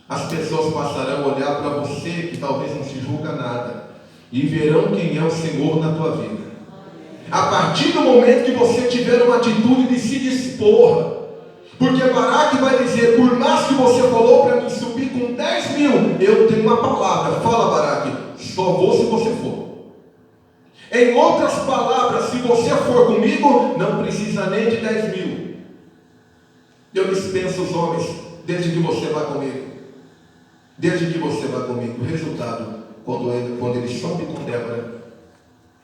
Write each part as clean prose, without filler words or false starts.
As pessoas passarão a olhar para você, que talvez não se julga nada, e verão quem é o Senhor na tua vida. A partir do momento que você tiver uma atitude de se dispor, porque Baraque vai dizer, por mais que você falou para mim subir com 10 mil, eu tenho uma palavra, fala Baraque, só vou se você for. Em outras palavras, se você for comigo, não precisa nem de 10 mil. Eu dispenso os homens, desde que você vá comigo. Desde que você vá comigo. O resultado, quando ele sobe com Débora,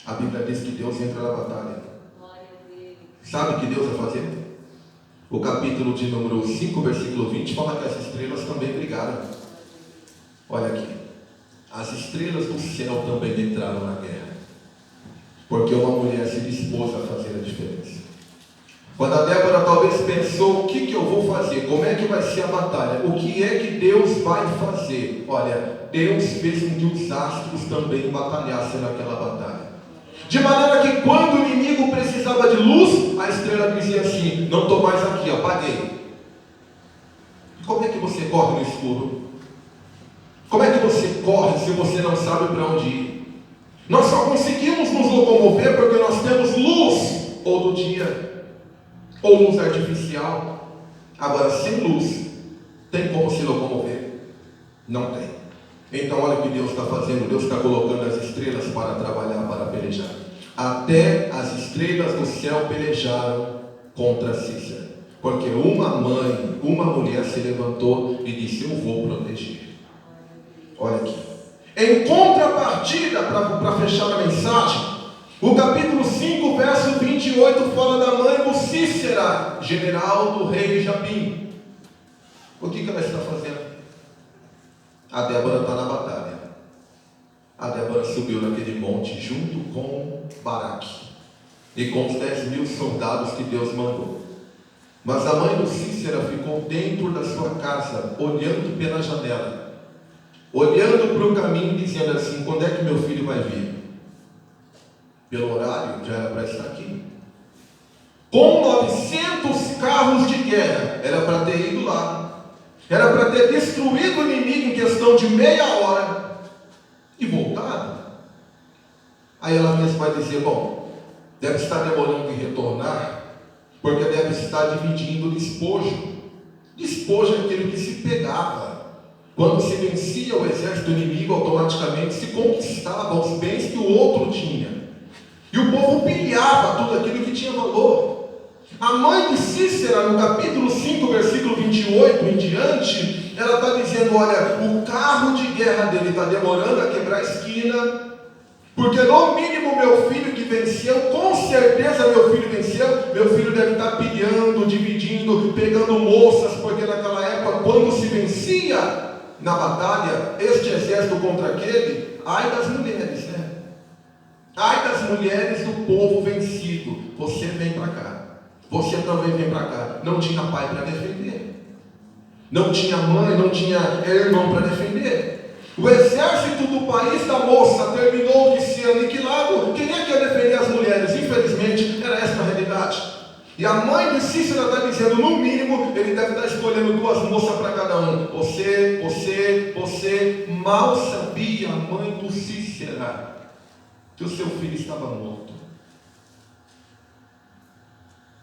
a Bíblia diz que Deus entra na batalha. Sabe o que Deus vai fazer? O capítulo de número 5, versículo 20, fala que as estrelas também brigaram. Olha aqui. As estrelas do céu também entraram na guerra. Porque uma mulher se dispôs a fazer a diferença. Quando a Débora talvez pensou, o que eu vou fazer? Como é que vai ser a batalha? O que é que Deus vai fazer? Olha, Deus fez com que os astros também batalhassem naquela batalha. De maneira que quando o inimigo precisava de luz, a estrela dizia assim, não estou mais aqui, apaguei. Como é que você corre no escuro? Como é que você corre se você não sabe para onde ir? Nós só conseguimos nos locomover porque nós temos luz, ou do dia, ou luz artificial. Agora, sem luz, tem como se locomover? Não tem. Então, olha o que Deus está fazendo. Deus está colocando as estrelas para trabalhar, para pelejar. Até as estrelas do céu pelejaram contra Cícera. Porque uma mãe, uma mulher se levantou e disse, eu vou proteger. Olha aqui. Em contrapartida, para fechar a mensagem, o capítulo 5, verso 28, fala da mãe do Cícera, general do rei Jabim. O que ela está fazendo? A Débora está na batalha. A Débora subiu naquele monte junto com Baraque e com os 10 mil soldados que Deus mandou. Mas a mãe do Cícera ficou dentro da sua casa, olhando pela janela, olhando para o caminho, dizendo assim, quando é que meu filho vai vir? Pelo horário, já era para estar aqui. Com 900 carros de guerra, era para ter ido lá. Era para ter destruído o inimigo em questão de meia hora e voltado. Aí ela mesma vai dizer, bom, deve estar demorando em retornar, porque deve estar dividindo despojo. Despojo é aquilo que se pegava. Quando se vencia o exército inimigo, automaticamente se conquistava os bens que o outro tinha. E o povo pilhava tudo aquilo que tinha valor. A mãe de Cícera, no capítulo 5, versículo 28 em diante, ela está dizendo, olha, o carro de guerra dele está demorando a quebrar a esquina, porque no mínimo meu filho que venceu, com certeza meu filho venceu, meu filho deve estar pilhando, dividindo, pegando moças, porque naquela época, quando se vencia na batalha, este exército contra aquele, ai das mulheres, né? Ai das mulheres do povo vencido, você vem para cá. Você também vem para cá. Não tinha pai para defender. Não tinha mãe, não tinha irmão para defender. O exército do país da moça terminou de ser aniquilado. Quem é que ia defender as mulheres? Infelizmente, era essa a realidade. E a mãe de Cícera está dizendo, no mínimo, ele deve estar escolhendo 2 moças para cada um. Você. Mal sabia a mãe do Cícera que o seu filho estava morto.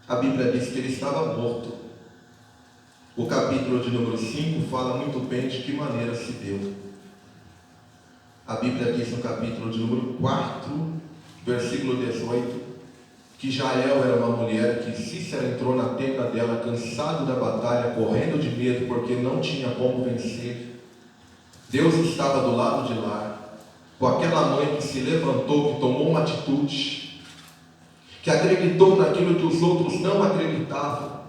A Bíblia diz que ele estava morto. O capítulo de número 5 fala muito bem de que maneira se deu. A Bíblia diz no capítulo de número 4, versículo 18, que Jael era uma mulher que Cícera entrou na tenda dela, cansado da batalha, correndo de medo, porque não tinha como vencer. Deus estava do lado de lá, com aquela mãe que se levantou, que tomou uma atitude, que acreditou naquilo que os outros não acreditavam.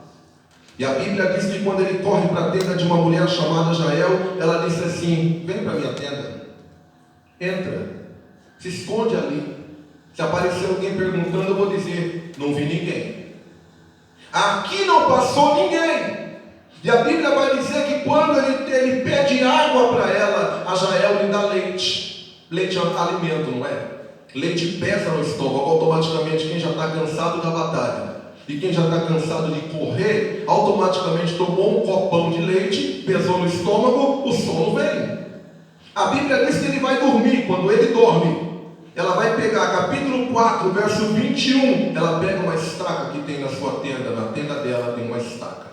E a Bíblia diz que quando ele corre para a tenda de uma mulher chamada Jael, ela disse assim, vem para a minha tenda, entra, se esconde ali. Se aparecer alguém perguntando, eu vou dizer, não vi ninguém. Aqui não passou ninguém. E a Bíblia vai dizer que quando ele pede água para ela, a Jael lhe dá leite. Leite é alimento, não é? Leite pesa no estômago, automaticamente quem já está cansado da batalha. E quem já está cansado de correr, automaticamente tomou um copão de leite, pesou no estômago, o sono vem. A Bíblia diz que ele vai dormir. Quando ele dorme, ela vai pegar, capítulo 4, verso 21, ela pega uma estaca que tem na sua tenda, na tenda dela tem uma estaca.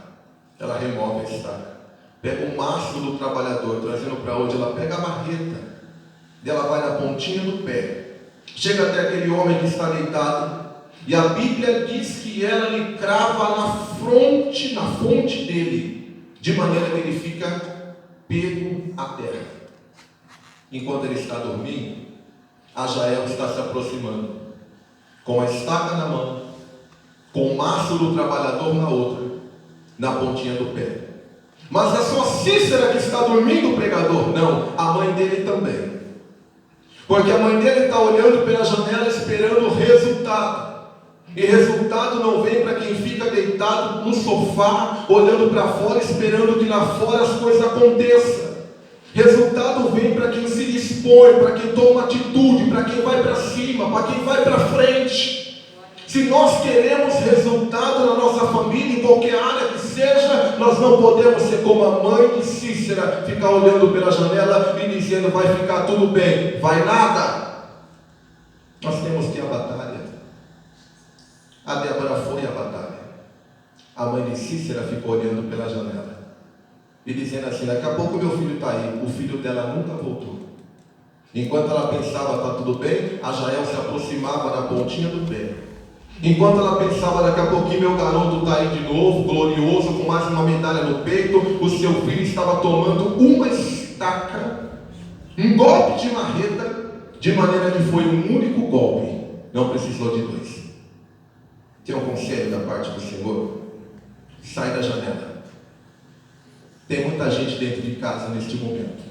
Ela remove a estaca. Pega o maço do trabalhador, trazendo para onde ela pega a marreta. Ela vai na pontinha do pé. Chega até aquele homem que está deitado. E a Bíblia diz que ela lhe crava na fonte dele, de maneira que ele fica pego à terra. Enquanto ele está dormindo, a Jael está se aproximando, com a estaca na mão, com o maço do trabalhador na outra, na pontinha do pé. Mas é só Cícera que está dormindo, pregador? Não, a mãe dele também. Porque a mãe dele está olhando pela janela esperando o resultado. E resultado não vem para quem fica deitado no sofá, olhando para fora, esperando que lá fora as coisas aconteçam. Resultado vem para quem se dispõe, para quem toma atitude, para quem vai para cima, para quem vai para frente. Se nós queremos resultado na nossa família, em qualquer área que seja, nós não podemos ser como a mãe de Cícera, ficar olhando pela janela e dizendo vai ficar tudo bem. Vai nada. Nós temos que ir à batalha. A Débora foi à batalha. A mãe de Cícera ficou olhando pela janela e dizendo assim, daqui a pouco meu filho está aí. O filho dela nunca voltou. Enquanto ela pensava, está tudo bem, a Jael se aproximava da pontinha do pé. Enquanto ela pensava, daqui a pouquinho meu garoto está aí de novo, glorioso, com mais uma medalha no peito, o seu filho estava tomando uma estaca, um golpe de marreta, de maneira que foi um único golpe, não precisou de dois. Tem um conselho da parte do Senhor? Sai da janela. Tem muita gente dentro de casa neste momento,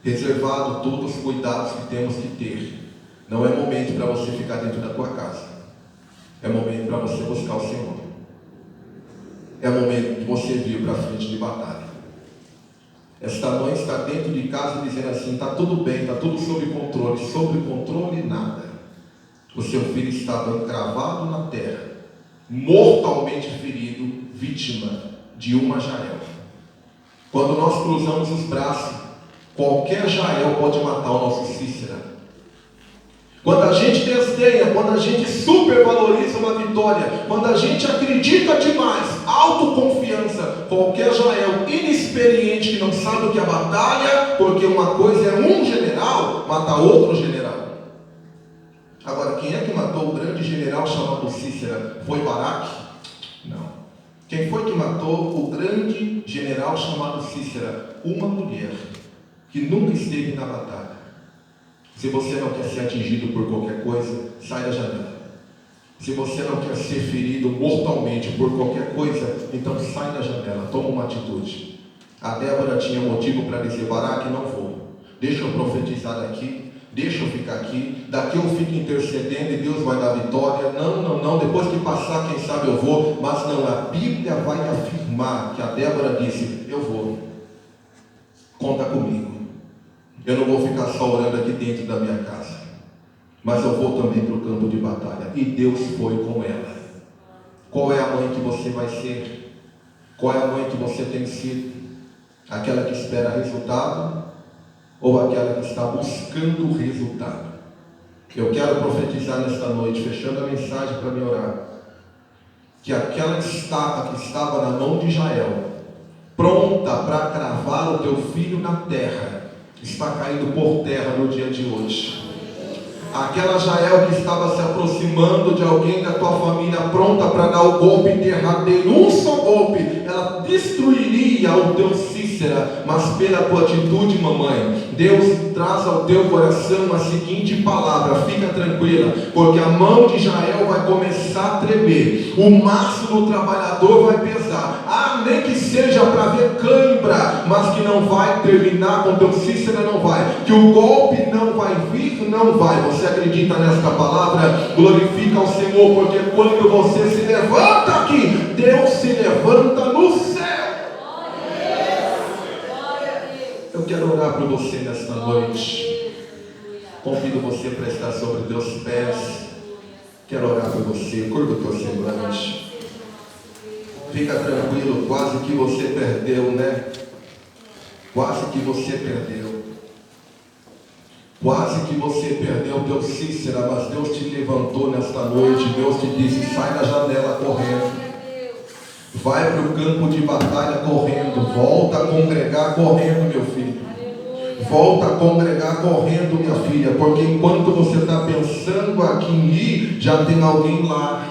reservado todos os cuidados que temos que ter. Não é momento para você ficar dentro da tua casa. É momento para você buscar o Senhor. É momento de você vir para a frente de batalha. Esta mãe está dentro de casa dizendo assim, está tudo bem, está tudo sob controle. Sob controle nada. O seu filho estava encravado na terra, mortalmente ferido, vítima de uma Jael. Quando nós cruzamos os braços, qualquer Jael pode matar o nosso Cícera. Quando a gente desdenha, quando a gente supervaloriza uma vitória, quando a gente acredita demais, autoconfiança, qualquer Jael inexperiente que não sabe o que é batalha, porque uma coisa é um general matar outro general. Agora, quem é que matou o grande general chamado Cícera? Foi Baraque? Não. Quem foi que matou o grande general chamado Cícera? Uma mulher que nunca esteve na batalha. Se você não quer ser atingido por qualquer coisa, sai da janela. Se você não quer ser ferido mortalmente por qualquer coisa, então sai da janela, toma uma atitude. A Débora tinha motivo para dizer, Baraque, não vou. Deixa eu profetizar daqui, deixa eu ficar aqui, daqui eu fico intercedendo e Deus vai dar vitória. Não, depois que passar, quem sabe eu vou. Mas não, a Bíblia vai afirmar que a Débora disse, eu vou. Conta comigo. Eu não vou ficar só orando aqui dentro da minha casa, mas eu vou também para o campo de batalha. E Deus foi com ela. Qual é a mãe que você vai ser? Qual é a mãe que você tem sido? Aquela que espera resultado ou aquela que está buscando o resultado? Eu quero profetizar nesta noite, fechando a mensagem para me orar, que aquela estaca que estava na mão de Jael, pronta para cravar o teu filho na terra, está caindo por terra no dia de hoje. Aquela Jael que estava se aproximando de alguém da tua família, pronta para dar o golpe derradeiro, um só golpe, ela destruiria o teu Cícera. Mas pela tua atitude, mamãe, Deus traz ao teu coração a seguinte palavra: fica tranquila, porque a mão de Jael vai começar a tremer, o maço do trabalhador vai pesar, nem que seja para ver cãibra, mas que não vai terminar com teu Cícera, não vai, que o golpe não vai vir, não vai. Você acredita nesta palavra? Glorifica ao Senhor, porque quando você se levanta aqui, Deus se levanta no céu. Eu quero orar por você nesta noite. Convido você para estar sobre teus pés. Quero orar por você, curva o teu semblante. Fica tranquilo, quase que você perdeu, né? Quase que você perdeu. Quase que você perdeu o teu Cícera, mas Deus te levantou nesta noite. Deus te disse: sai da janela correndo. Vai para o campo de batalha correndo. Volta a congregar correndo, meu filho. Volta a congregar correndo, minha filha. Porque enquanto você está pensando aqui em ir, já tem alguém lá.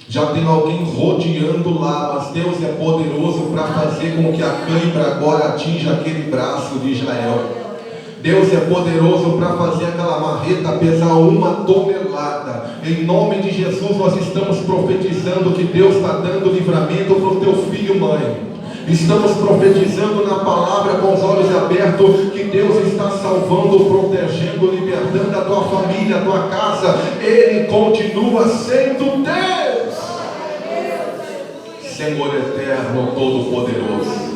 Já tem alguém rodeando lá. Mas Deus é poderoso para fazer com que a cãibra agora atinja aquele braço de Israel. Deus é poderoso para fazer aquela marreta pesar 1 tonelada. Em nome de Jesus, nós estamos profetizando que Deus está dando livramento para o teu filho, mãe. Estamos profetizando na palavra com os olhos abertos que Deus está salvando, protegendo, libertando a tua família, a tua casa. Ele continua sendo Deus. Senhor eterno, todo-poderoso.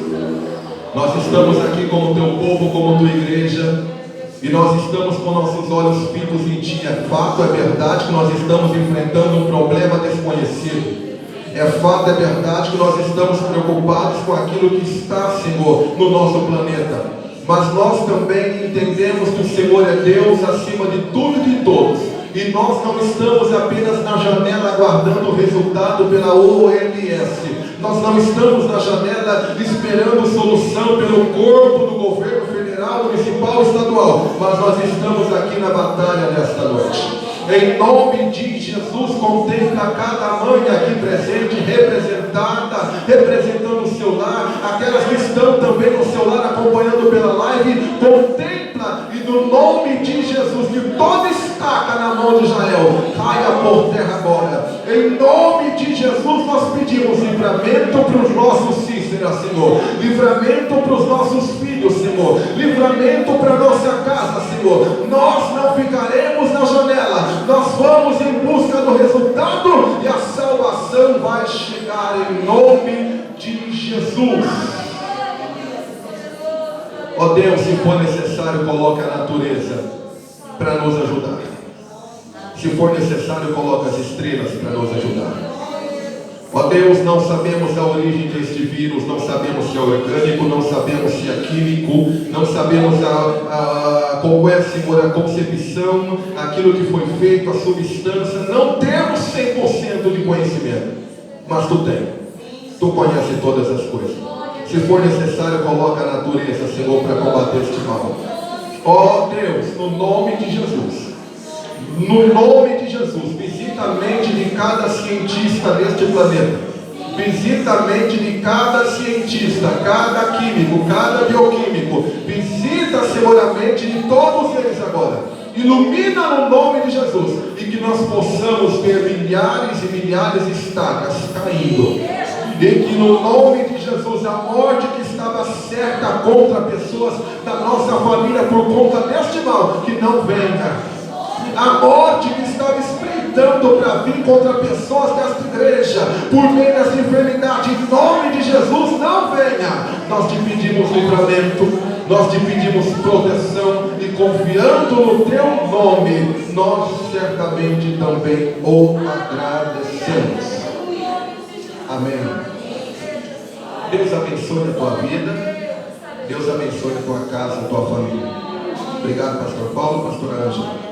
Nós estamos aqui como teu povo, como tua igreja, e nós estamos com nossos olhos fitos em ti. É fato, é verdade que nós estamos enfrentando um problema desconhecido. É fato, é verdade que nós estamos preocupados com aquilo que está, Senhor, no nosso planeta. Mas nós também entendemos que o Senhor é Deus acima de tudo e de todos. E nós não estamos apenas na janela aguardando o resultado pela OMS. Nós não estamos na janela esperando solução pelo corpo do governo federal, municipal, estadual. Mas nós estamos aqui na batalha nesta noite. Em nome de Jesus, contempla cada mãe aqui presente, representada, representando o seu lar, aquelas que estão também no seu lar acompanhando pela live. Contempla e no nome de Jesus, que toda estaca na mão de Israel caia por terra agora. Em nome de Jesus, nós pedimos livramento para os nossos Cíceras, Senhor. Livramento para os nossos filhos, Senhor. Livramento para a nossa casa, Senhor. Nós não ficaremos na janela. Nós vamos em busca do resultado e a salvação vai chegar em nome de Jesus. Ó Deus, se for necessário, coloque a natureza para nos ajudar. Se for necessário, coloque as estrelas para nos ajudar. Ó Deus, não sabemos a origem deste vírus, não sabemos se é orgânico, não sabemos se é químico, não sabemos qual é, Senhor, a concepção, aquilo que foi feito, a substância. Não temos 100% de conhecimento, mas Tu tens. Tu conheces todas as coisas. Se for necessário, coloca a natureza, Senhor, para combater este mal. Ó Deus, no nome de Jesus. No nome de Jesus, visita a mente de cada cientista neste planeta. Visita a mente de cada cientista, cada químico, cada bioquímico. Visita, Senhor, a mente de todos eles agora. Ilumina no nome de Jesus. E que nós possamos ver milhares e milhares de estacas caindo. E que no nome de Jesus, a morte que estava certa contra pessoas da nossa família por conta deste mal, que não venha. A morte que estava espreitando para vir contra pessoas desta igreja, por meio dessa enfermidade, em nome de Jesus, não venha. Nós te pedimos livramento, nós te pedimos proteção, e confiando no teu nome, nós certamente também o agradecemos. Amém. Deus abençoe a tua vida, Deus abençoe a tua casa, a tua família. Obrigado, pastor Paulo, pastor Ângela.